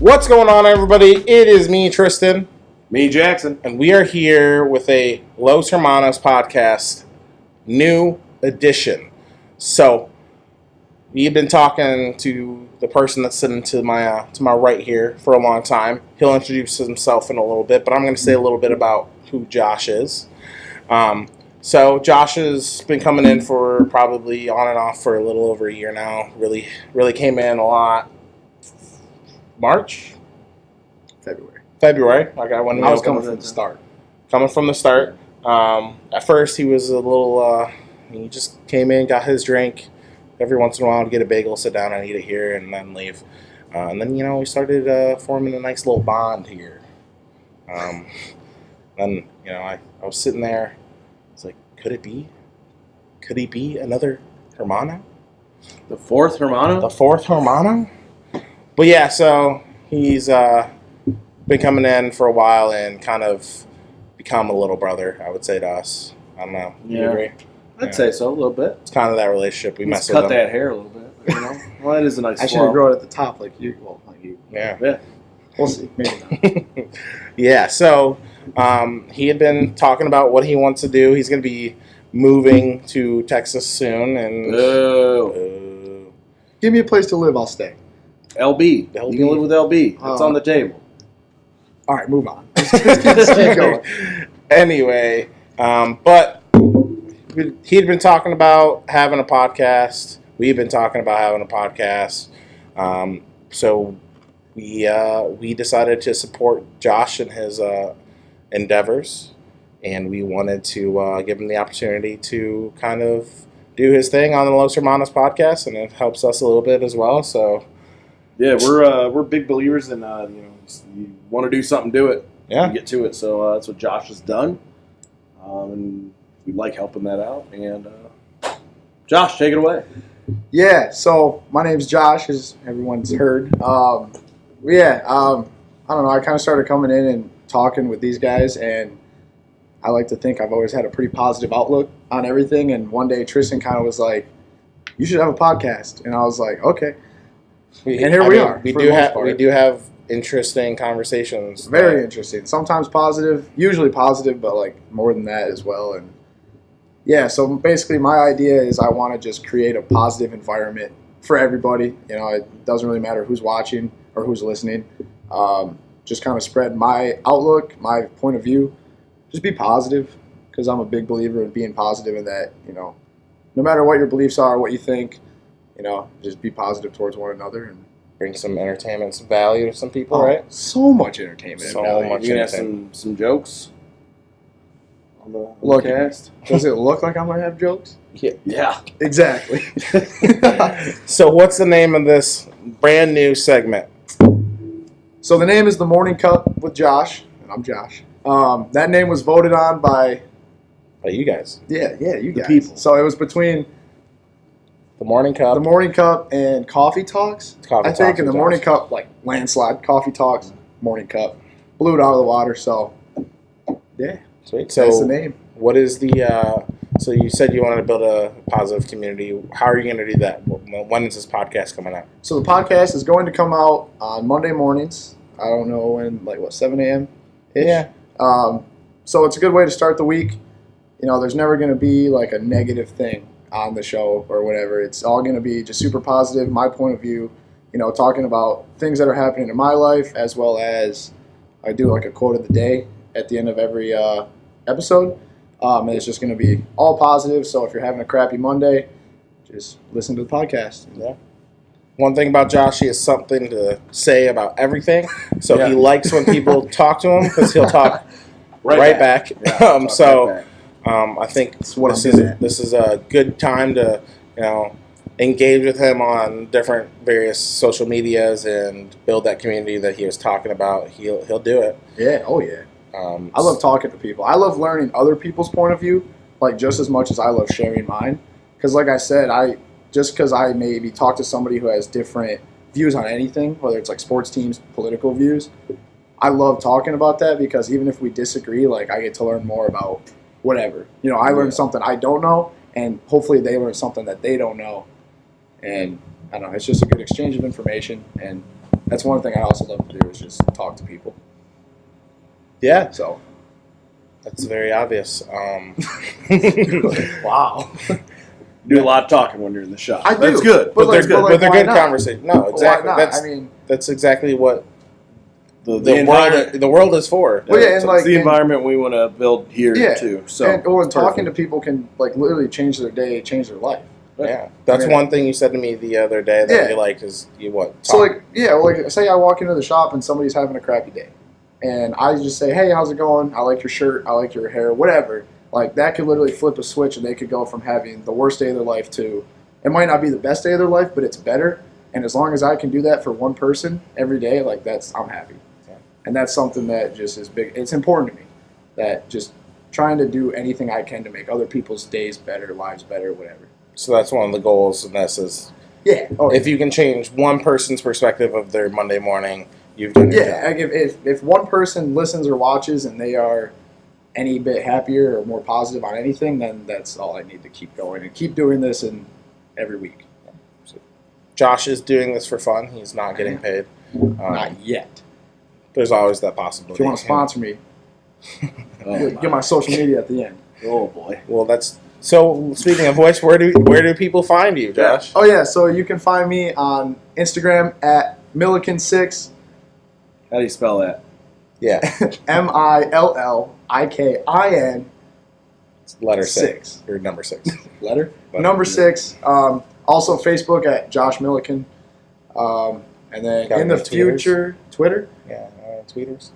What's going on, everybody? It is me, Tristan. Me, Jackson. And we are here with a Los Hermanos podcast, new edition. So, we've been talking to the person that's sitting to my right here for a long time. He'll introduce himself in a little bit, but I'm going to say a little bit about who Josh is. So Josh has been coming in for probably on and off for a little over a year now. Really came in a lot. February. I was coming from the start. Coming from the start. At first, he was a little. He just came in, got his drink. Every once in a while, to get a bagel, sit down and eat it here, and then leave. And then we started forming a nice little bond here. Then I was sitting there. It's like, could it be? Could he be another Hermano? The fourth Hermano? The fourth Hermano? But yeah, so he's been coming in for a while and kind of become a little brother, I would say, to us. I don't know. You agree? I'd say so, a little bit. It's kind of that relationship. We mess with cut that hair a little bit. Well, that is a nice I should have grown it at the top like you. Well, like you. Yeah. We'll see. Maybe not. Yeah, so he had been talking about what he wants to do. He's going to be moving to Texas soon. And Give me a place to live, I'll stay. LB. You can live with LB. It's on the table. All right, move on. Let's keep going. Anyway, but he'd been talking about having a podcast. We've been talking about having a podcast. So we decided to support Josh in his endeavors, and we wanted to give him the opportunity to kind of do his thing on the Los Hermanos podcast, and it helps us a little bit as well. So yeah, we're big believers in you want to do something, do it. Yeah, and get to it. So that's what Josh has done, and we like helping that out. And Josh, take it away. Yeah, so my name's Josh, as everyone's heard. I don't know. I kind of started coming in and talking with these guys, and I like to think I've always had a pretty positive outlook on everything. And one day Tristan kind of was like, "You should have a podcast," and I was like, "Okay." And here we are. We do have interesting conversations. Very interesting. Sometimes positive, usually positive, but like more than that as well. And yeah, so basically my idea is I want to just create a positive environment for everybody. It doesn't really matter who's watching or who's listening. Just kind of spread my outlook, my point of view. Just be positive, because I'm a big believer in being positive in that, no matter what your beliefs are, what you think, just be positive towards one another and bring some entertainment, some value to some people, right? So much entertainment. So and much. You can have some jokes on the cast. Does it look like I'm going to have jokes? Yeah. Exactly. So what's the name of this brand new segment? So the name is The Morning Cup with Josh, and I'm Josh. That name was voted on by you guys. Yeah, you guys. People. So it was between The Morning Cup and Coffee Talks. I think, and the Morning Cup, like landslide. Coffee Talks, Morning Cup, blew it out of the water. So yeah, sweet. So that's the name. What is the? So you said you wanted to build a positive community. How are you going to do that? When is this podcast coming out? So the podcast is going to come out on Monday mornings. I don't know when, 7 a.m. Yeah. So it's a good way to start the week. There's never going to be like a negative thing on the show or whatever. It's all going to be just super positive, my point of view, talking about things that are happening in my life, as well as I do like a quote of the day at the end of every episode. And it's just going to be all positive. So if you're having a crappy Monday, just listen to the podcast. Yeah. One thing about Josh, he has something to say about everything. So he likes when people talk to him, because he'll talk right back. Yeah, I think this is a good time to engage with him on different various social medias and build that community that he was talking about. He'll do it. Yeah. Oh yeah. I love talking to people. I love learning other people's point of view, just as much as I love sharing mine. Because like I said, just because I maybe talk to somebody who has different views on anything, whether it's like sports teams, political views, I love talking about that, because even if we disagree, I get to learn more about whatever. I learned something I don't know, and hopefully they learn something that they don't know. And I don't know, it's just a good exchange of information, and that's one thing I also love to do is just talk to people. Yeah, So that's very obvious. wow. Do a lot of talking when you're in the shop. I do. That's good. But they're like- good. but like, But they're why good not? conversation. No, exactly. Why not? That's I mean, that's exactly what The the environment. world is for. Well, yeah, and so like- it's the and- environment we want to build here Yeah. too. So and it's talking to perfect. people can like literally change their day, change their life. Yeah, that's I mean, one thing you said to me the other day that Yeah. you like is you what? So like, yeah, like say I walk into the shop and somebody's having a crappy day, and I just say, "Hey, how's it going? I like your shirt. I like your hair. Whatever." Like that could literally flip a switch, and they could go from having the worst day of their life to it might not be the best day of their life, but it's better. And as long as I can do that for one person every day, like I'm happy. Yeah. And that's something that just is big. It's important to me that just trying to do anything I can to make other people's days better, lives better, whatever. So that's one of the goals, and this is Yeah. Oh, if you can change one person's perspective of their Monday morning, you've done your yeah. job. Like if one person listens or watches and they are any bit happier or more positive on anything, then that's all I need to keep going and keep doing this and every week. Josh is doing this for fun. He's not getting paid. Not yet. There's always that possibility. If you want to sponsor me, Oh, get my social media at the end. oh boy. Well, that's so. Speaking of which, where do people find you, Josh? Oh yeah, so you can find me on Instagram at Millikin6, How do you spell that? Yeah, Millikin letter 6 6. or number 6. Letter? Letter. Number 6. Also Facebook at Josh Millikin. And then Got in the any Twitters? future, Twitter? Yeah, tweeters.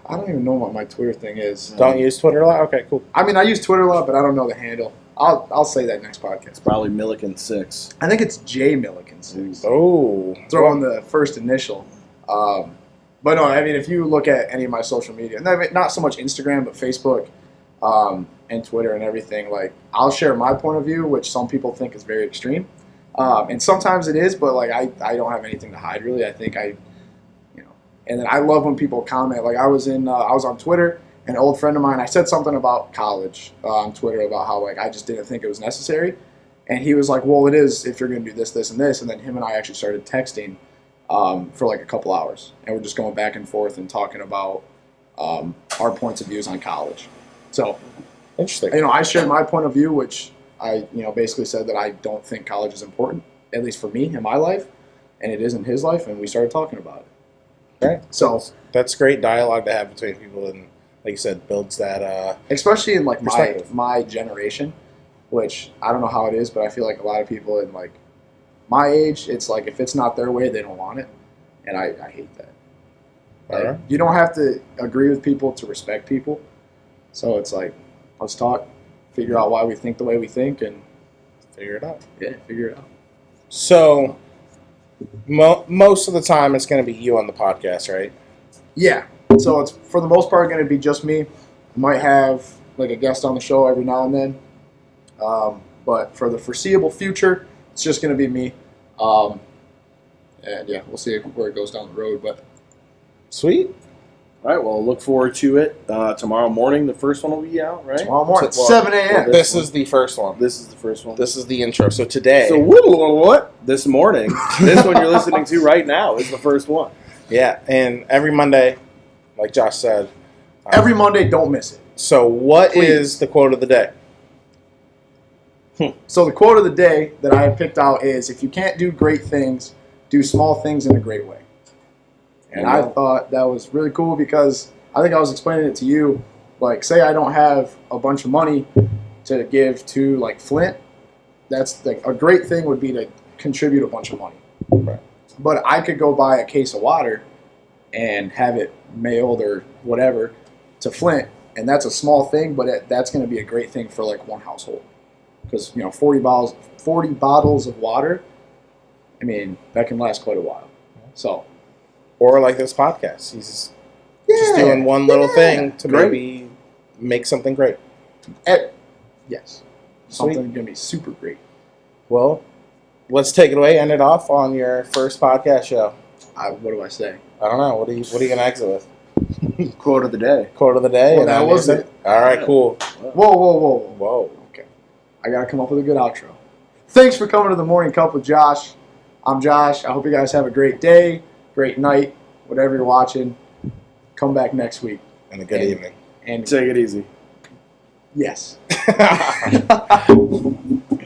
I don't even know what my Twitter thing is. Don't use Twitter a lot. Okay, cool. I mean, I use Twitter a lot, but I don't know the handle. I'll say that next podcast. It's probably Millikin 6. I think it's J Millikin6. Oh, Throw in the first initial. But no, I mean, if you look at any of my social media, and I mean, not so much Instagram, but Facebook and Twitter and everything, like I'll share my point of view, which some people think is very extreme, and sometimes it is. But like I don't have anything to hide really. I think and then I love when people comment. Like I was on Twitter. An old friend of mine, I said something about college on Twitter about how like I just didn't think it was necessary, and he was like, "Well, it is if you're going to do this, this, and this." And then him and I actually started texting for like a couple hours, and we're just going back and forth and talking about our points of views on college. So, interesting. I shared my point of view, which I basically said that I don't think college is important, at least for me in my life, and it is in his life, and we started talking about it. Right. So That's great dialogue to have between people, and like you said, builds that. especially in like Perspective. my generation, which I don't know how it is, but I feel like a lot of people in like my age, it's like if it's not their way, they don't want it, and I hate that. Like, Alright. You don't have to agree with people to respect people, so it's like let's talk, figure out why we think the way we think, and Figure it out. figure it out. So, most of the time, it's going to be you on the podcast, right? Yeah. So it's for the most part going to be just me. Might have like a guest on the show every now and then, but for the foreseeable future, it's just going to be me. And yeah, we'll see where it goes down the road. But Sweet. All right, well, look forward to it. Tomorrow morning, the first one will be out, right? tomorrow morning, So- 7 a.m. This is the first one. This is the first one. This is the intro. So today, So what? This morning, this one you're listening to right now is the first one. yeah, and every Monday, like Josh said, Every Monday, don't miss it. So, what Please. is the quote of the day? So the quote of the day that I have picked out is, if you can't do great things, do small things in a great way. And I thought that was really cool because I think I was explaining it to you. Like, say I don't have a bunch of money to give to, like, Flint. That's like a great thing would be to contribute a bunch of money. Right. But I could go buy a case of water and have it mailed or whatever to Flint, and that's a small thing, but that's going to be a great thing for, like, one household. Because, 40 bottles of water, I mean, that can last quite a while. So, Or like this podcast. He's just doing one little thing to Great. maybe make something great. Yes. Sweet. Something going to be super great. Well, let's take it away. End it off on your first podcast show. What do I say? I don't know. What are you going to exit with? Quote of the day. Quote of the day? Well, and that then was music? All right, cool. Whoa. Okay. I got to come up with a good outro. Thanks for coming to the Morning Cup with Josh. I'm Josh. I hope you guys have a great day. great night, whatever you're watching. Come back next week. And a good evening. And Take it easy. yes.